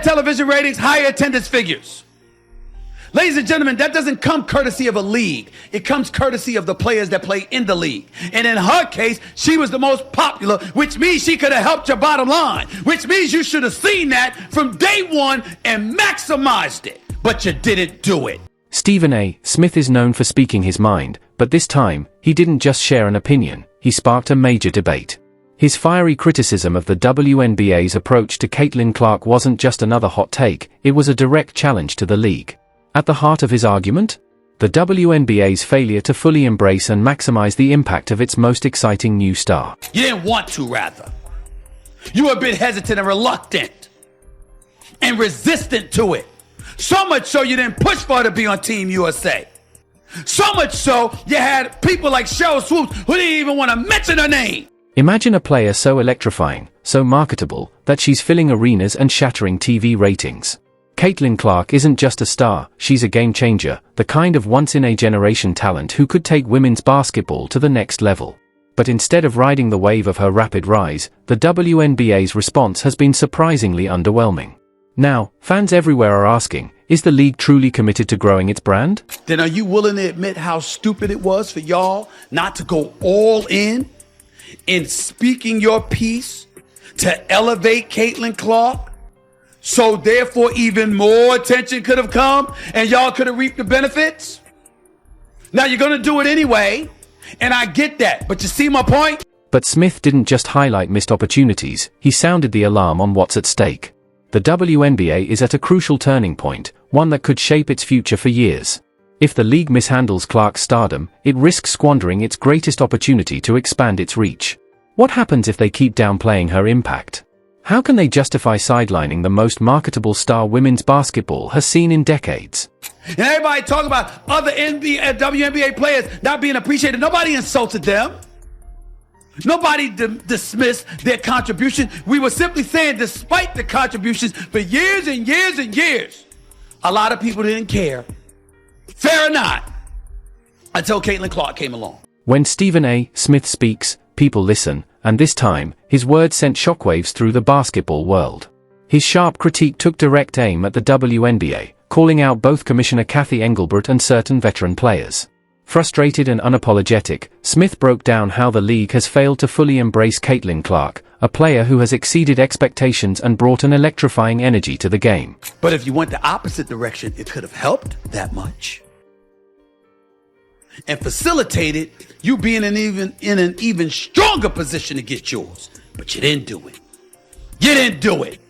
television ratings, higher attendance figures. Ladies and gentlemen, that doesn't come courtesy of a league. It comes courtesy of the players that play in the league. And in her case, she was the most popular, which means she could have helped your bottom line, which means you should have seen that from day one and maximized it. But you didn't do it. Stephen A. Smith is known for speaking his mind, but this time, he didn't just share an opinion, he sparked a major debate. His fiery criticism of the WNBA's approach to Caitlin Clark wasn't just another hot take, it was a direct challenge to the league. At the heart of his argument? The WNBA's failure to fully embrace and maximize the impact of its most exciting new star. You didn't want to, rather. You were a bit hesitant and reluctant and resistant to it. So much so you didn't push for her to be on Team USA. So much so you had people like Cheryl Swoops who didn't even want to mention her name. Imagine a player so electrifying, so marketable, that she's filling arenas and shattering TV ratings. Caitlin Clark isn't just a star, she's a game changer, the kind of once-in-a-generation talent who could take women's basketball to the next level. But instead of riding the wave of her rapid rise, the WNBA's response has been surprisingly underwhelming. Now, fans everywhere are asking, is the league truly committed to growing its brand? Then are you willing to admit how stupid it was for y'all not to go all in speaking your piece to elevate Caitlin Clark? So therefore even more attention could have come and y'all could have reaped the benefits? Now you're going to do it anyway, and I get that, but you see my point? But Smith didn't just highlight missed opportunities, he sounded the alarm on what's at stake. The WNBA is at a crucial turning point, one that could shape its future for years. If the league mishandles Clark's stardom, it risks squandering its greatest opportunity to expand its reach. What happens if they keep downplaying her impact? How can they justify sidelining the most marketable star women's basketball has seen in decades? And everybody talk about other WNBA players not being appreciated. Nobody insulted them. Nobody dismissed their contribution. We were simply saying despite the contributions for years and years and years, a lot of people didn't care. Fair or not, until Caitlin Clark came along. When Stephen A. Smith speaks, people listen, and this time, his words sent shockwaves through the basketball world. His sharp critique took direct aim at the WNBA, calling out both Commissioner Kathy Engelbert and certain veteran players. Frustrated and unapologetic, Smith broke down how the league has failed to fully embrace Caitlin Clark, a player who has exceeded expectations and brought an electrifying energy to the game. But if you went the opposite direction, it could have helped that much and facilitated you being in an even stronger position to get yours. But you didn't do it. You didn't do it.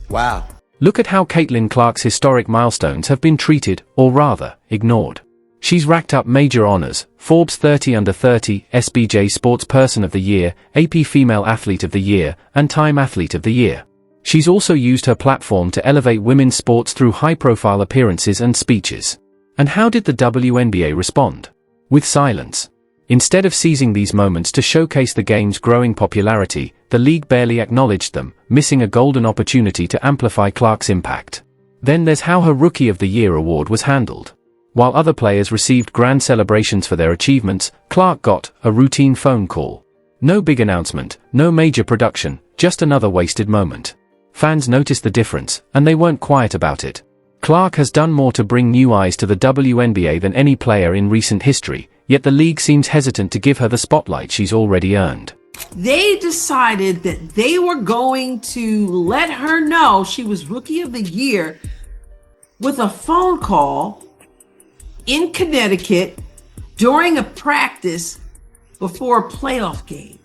Wow. Look at how Caitlin Clark's historic milestones have been treated, or rather, ignored. She's racked up major honors: Forbes 30 Under 30, SBJ Sports Person of the Year, AP Female Athlete of the Year, and Time Athlete of the Year. She's also used her platform to elevate women's sports through high-profile appearances and speeches. And how did the WNBA respond? With silence. Instead of seizing these moments to showcase the game's growing popularity, the league barely acknowledged them, missing a golden opportunity to amplify Clark's impact. Then there's how her Rookie of the Year award was handled. While other players received grand celebrations for their achievements, Clark got a routine phone call. No big announcement, no major production, just another wasted moment. Fans noticed the difference, and they weren't quiet about it. Clark has done more to bring new eyes to the WNBA than any player in recent history, yet the league seems hesitant to give her the spotlight she's already earned. They decided that they were going to let her know she was Rookie of the Year with a phone call in Connecticut during a practice before a playoff game.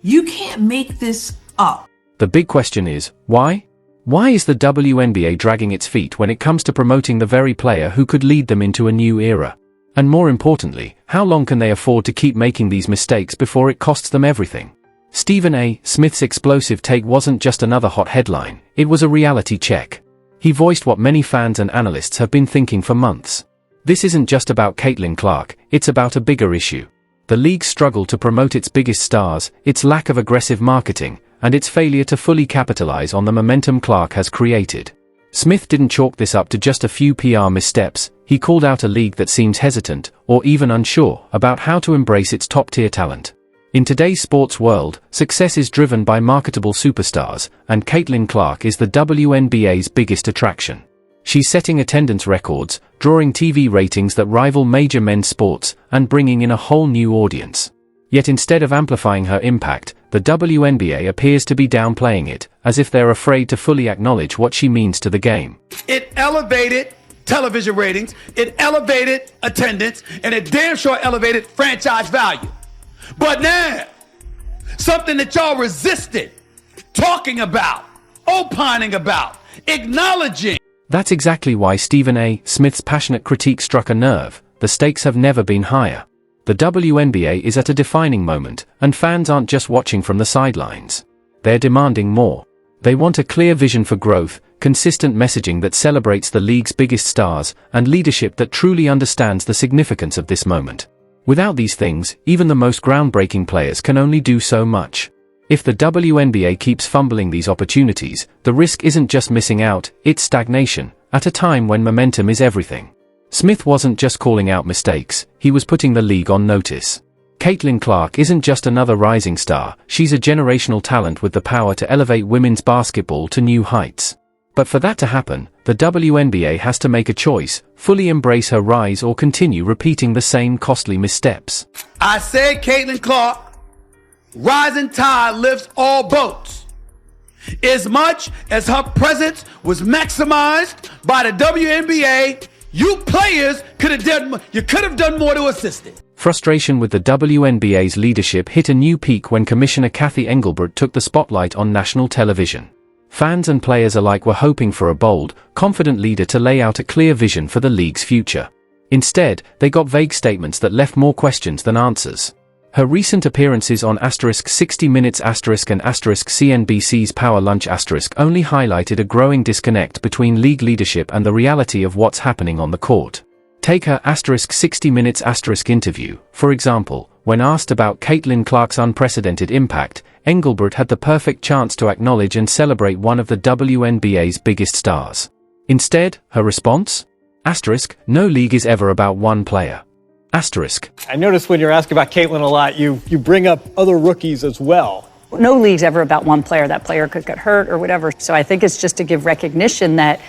You can't make this up. The big question is, why? Why is the WNBA dragging its feet when it comes to promoting the very player who could lead them into a new era? And more importantly, how long can they afford to keep making these mistakes before it costs them everything? Stephen A. Smith's explosive take wasn't just another hot headline, it was a reality check. He voiced what many fans and analysts have been thinking for months. This isn't just about Caitlin Clark, it's about a bigger issue. The league's struggle to promote its biggest stars, its lack of aggressive marketing, and its failure to fully capitalize on the momentum Clark has created. Smith didn't chalk this up to just a few PR missteps, he called out a league that seems hesitant, or even unsure, about how to embrace its top-tier talent. In today's sports world, success is driven by marketable superstars, and Caitlin Clark is the WNBA's biggest attraction. She's setting attendance records, drawing TV ratings that rival major men's sports, and bringing in a whole new audience. Yet instead of amplifying her impact, the WNBA appears to be downplaying it, as if they're afraid to fully acknowledge what she means to the game. It elevated television ratings, it elevated attendance, and it damn sure elevated franchise value. But now, something that y'all resisted talking about, opining about, acknowledging. That's exactly why Stephen A. Smith's passionate critique struck a nerve. The stakes have never been higher. The WNBA is at a defining moment, and fans aren't just watching from the sidelines. They're demanding more. They want a clear vision for growth, consistent messaging that celebrates the league's biggest stars, and leadership that truly understands the significance of this moment. Without these things, even the most groundbreaking players can only do so much. If the WNBA keeps fumbling these opportunities, the risk isn't just missing out, it's stagnation, at a time when momentum is everything. Smith wasn't just calling out mistakes, he was putting the league on notice. Caitlin Clark isn't just another rising star, she's a generational talent with the power to elevate women's basketball to new heights. But for that to happen, the WNBA has to make a choice, fully embrace her rise or continue repeating the same costly missteps. I said Caitlin Clark, rising tide lifts all boats. As much as her presence was maximized by the WNBA, you players could have done more to assist it. Frustration with the WNBA's leadership hit a new peak when Commissioner Cathy Engelbert took the spotlight on national television. Fans and players alike were hoping for a bold, confident leader to lay out a clear vision for the league's future. Instead, they got vague statements that left more questions than answers. Her recent appearances on *60 Minutes and CNBC's Power Lunch only highlighted a growing disconnect between league leadership and the reality of what's happening on the court. Take her *60 Minutes interview, for example. When asked about Caitlin Clark's unprecedented impact, Engelbert had the perfect chance to acknowledge and celebrate one of the WNBA's biggest stars. Instead, her response? No league is ever about one player. I notice when you're asking about Caitlin a lot, you bring up other rookies as well. No league's ever about one player. That player could get hurt or whatever. So I think it's just to give recognition that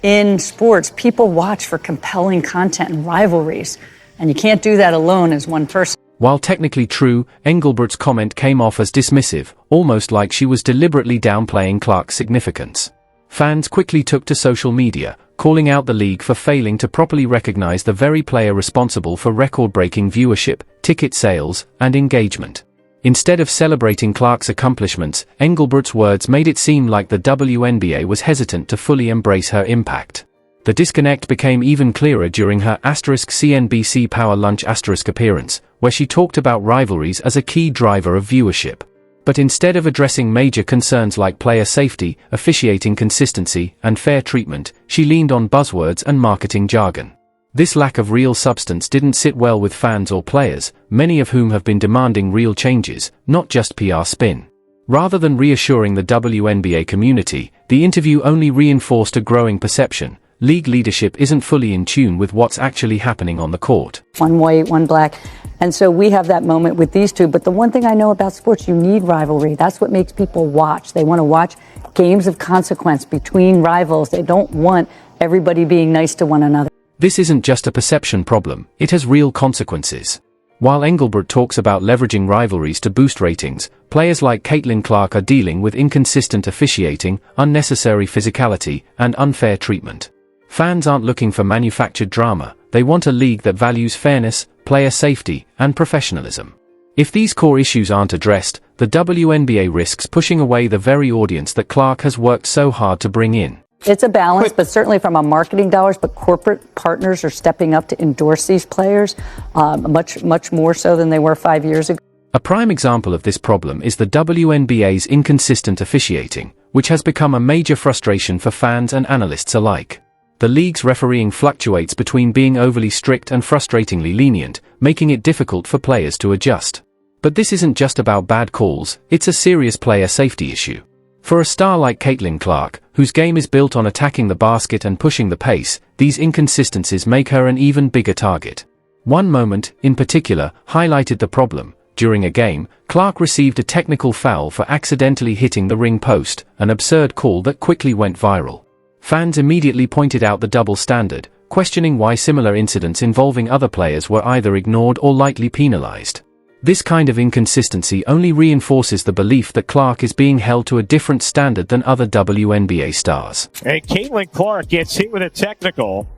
in sports, people watch for compelling content and rivalries. And you can't do that alone as one person. While technically true, Engelbert's comment came off as dismissive, almost like she was deliberately downplaying Clark's significance. Fans quickly took to social media, calling out the league for failing to properly recognize the very player responsible for record-breaking viewership, ticket sales, and engagement. Instead of celebrating Clark's accomplishments, Engelbert's words made it seem like the WNBA was hesitant to fully embrace her impact. The disconnect became even clearer during her *CNBC Power Lunch appearance, where she talked about rivalries as a key driver of viewership. But instead of addressing major concerns like player safety, officiating consistency, and fair treatment, she leaned on buzzwords and marketing jargon. This lack of real substance didn't sit well with fans or players, many of whom have been demanding real changes, not just PR spin. Rather than reassuring the WNBA community, the interview only reinforced a growing perception: league leadership isn't fully in tune with what's actually happening on the court. One white, one black. And so we have that moment with these two. But the one thing I know about sports, you need rivalry. That's what makes people watch. They want to watch games of consequence between rivals. They don't want everybody being nice to one another. This isn't just a perception problem, it has real consequences. While Engelbert talks about leveraging rivalries to boost ratings, players like Caitlin Clark are dealing with inconsistent officiating, unnecessary physicality, and unfair treatment. Fans aren't looking for manufactured drama, they want a league that values fairness, player safety, and professionalism. If these core issues aren't addressed, the WNBA risks pushing away the very audience that Clark has worked so hard to bring in. It's a balance, but certainly from a marketing dollars, but corporate partners are stepping up to endorse these players, much more so than they were 5 years ago. A prime example of this problem is the WNBA's inconsistent officiating, which has become a major frustration for fans and analysts alike. The league's refereeing fluctuates between being overly strict and frustratingly lenient, making it difficult for players to adjust. But this isn't just about bad calls, it's a serious player safety issue. For a star like Caitlin Clark, whose game is built on attacking the basket and pushing the pace, these inconsistencies make her an even bigger target. One moment, in particular, highlighted the problem. During a game, Clark received a technical foul for accidentally hitting the ring post, an absurd call that quickly went viral. Fans immediately pointed out the double standard, questioning why similar incidents involving other players were either ignored or lightly penalized. This kind of inconsistency only reinforces the belief that Clark is being held to a different standard than other WNBA stars. And Caitlin Clark gets hit with a technical.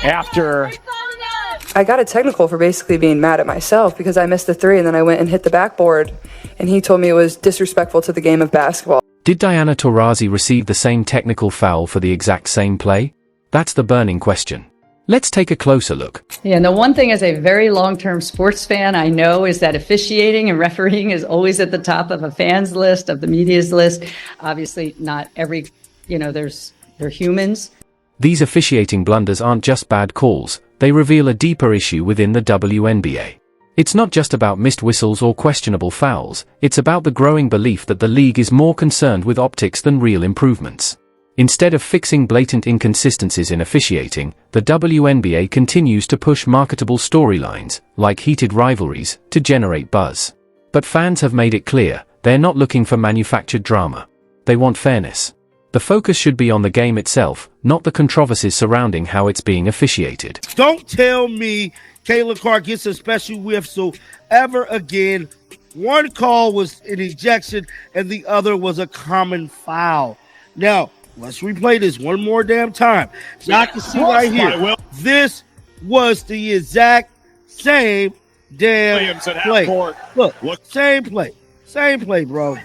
After I got a technical for basically being mad at myself because I missed the three and then I went and hit the backboard, and he told me it was disrespectful to the game of basketball. Did Diana Taurasi receive the same technical foul for the exact same play? That's the burning question. Let's take a closer look. Yeah, and the one thing as a very long-term sports fan I know is that officiating and refereeing is always at the top of a fan's list, of the media's list. Obviously, not every, they're humans. These officiating blunders aren't just bad calls, they reveal a deeper issue within the WNBA. It's not just about missed whistles or questionable fouls, it's about the growing belief that the league is more concerned with optics than real improvements. Instead of fixing blatant inconsistencies in officiating, the WNBA continues to push marketable storylines, like heated rivalries, to generate buzz. But fans have made it clear, they're not looking for manufactured drama. They want fairness. The focus should be on the game itself, not the controversies surrounding how it's being officiated. Don't tell me Caitlin Clark gets a special whistle ever again. One call was an ejection and the other was a common foul. Now, let's replay this one more damn time. So I can see right here. This was the exact same damn play. Look, same play. Same play, bro.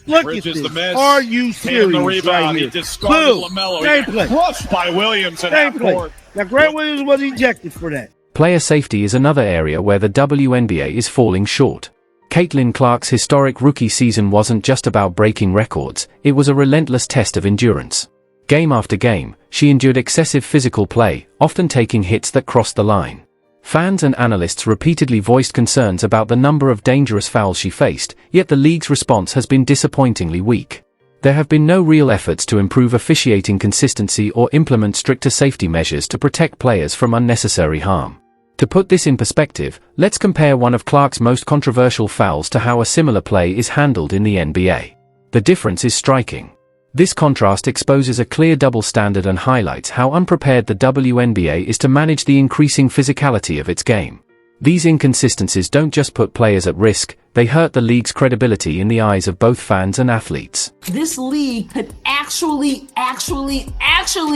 Look at this. Are you serious right here? Boom. Same play. Crushed by Williams at half court. Now, Grant Williams was ejected for that. Player safety is another area where the WNBA is falling short. Caitlin Clark's historic rookie season wasn't just about breaking records, it was a relentless test of endurance. Game after game, she endured excessive physical play, often taking hits that crossed the line. Fans and analysts repeatedly voiced concerns about the number of dangerous fouls she faced, yet the league's response has been disappointingly weak. There have been no real efforts to improve officiating consistency or implement stricter safety measures to protect players from unnecessary harm. To put this in perspective, let's compare one of Clark's most controversial fouls to how a similar play is handled in the NBA. The difference is striking. This contrast exposes a clear double standard and highlights how unprepared the WNBA is to manage the increasing physicality of its game. These inconsistencies don't just put players at risk, they hurt the league's credibility in the eyes of both fans and athletes. This league could actually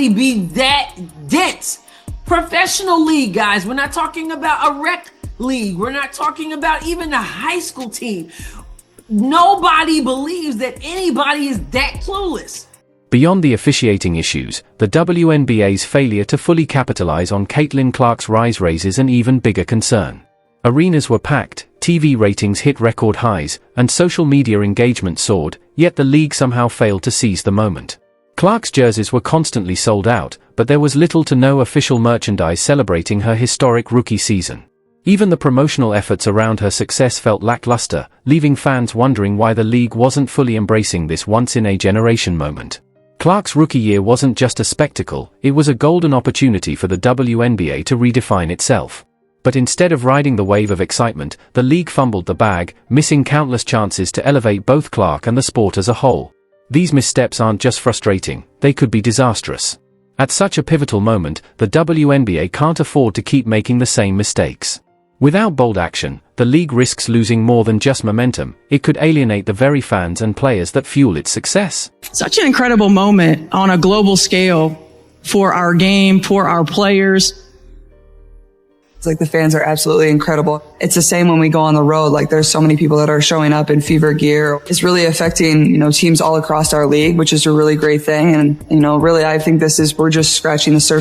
be that dense. Professional league, guys. We're not talking about a rec league. We're not talking about even a high school team. Nobody believes that anybody is that clueless. Beyond the officiating issues, the WNBA's failure to fully capitalize on Caitlin Clark's rise raises an even bigger concern. Arenas were packed, TV ratings hit record highs, and social media engagement soared, yet the league somehow failed to seize the moment. Clark's jerseys were constantly sold out, but there was little to no official merchandise celebrating her historic rookie season. Even the promotional efforts around her success felt lackluster, leaving fans wondering why the league wasn't fully embracing this once-in-a-generation moment. Clark's rookie year wasn't just a spectacle, it was a golden opportunity for the WNBA to redefine itself. But instead of riding the wave of excitement, the league fumbled the bag, missing countless chances to elevate both Clark and the sport as a whole. These missteps aren't just frustrating, they could be disastrous. At such a pivotal moment, the WNBA can't afford to keep making the same mistakes. Without bold action, the league risks losing more than just momentum. It could alienate the very fans and players that fuel its success. Such an incredible moment on a global scale for our game, for our players. It's like the fans are absolutely incredible. It's the same when we go on the road. Like there's so many people that are showing up in fever gear. It's really affecting, teams all across our league, which is a really great thing. And, really, I think we're just scratching the surface.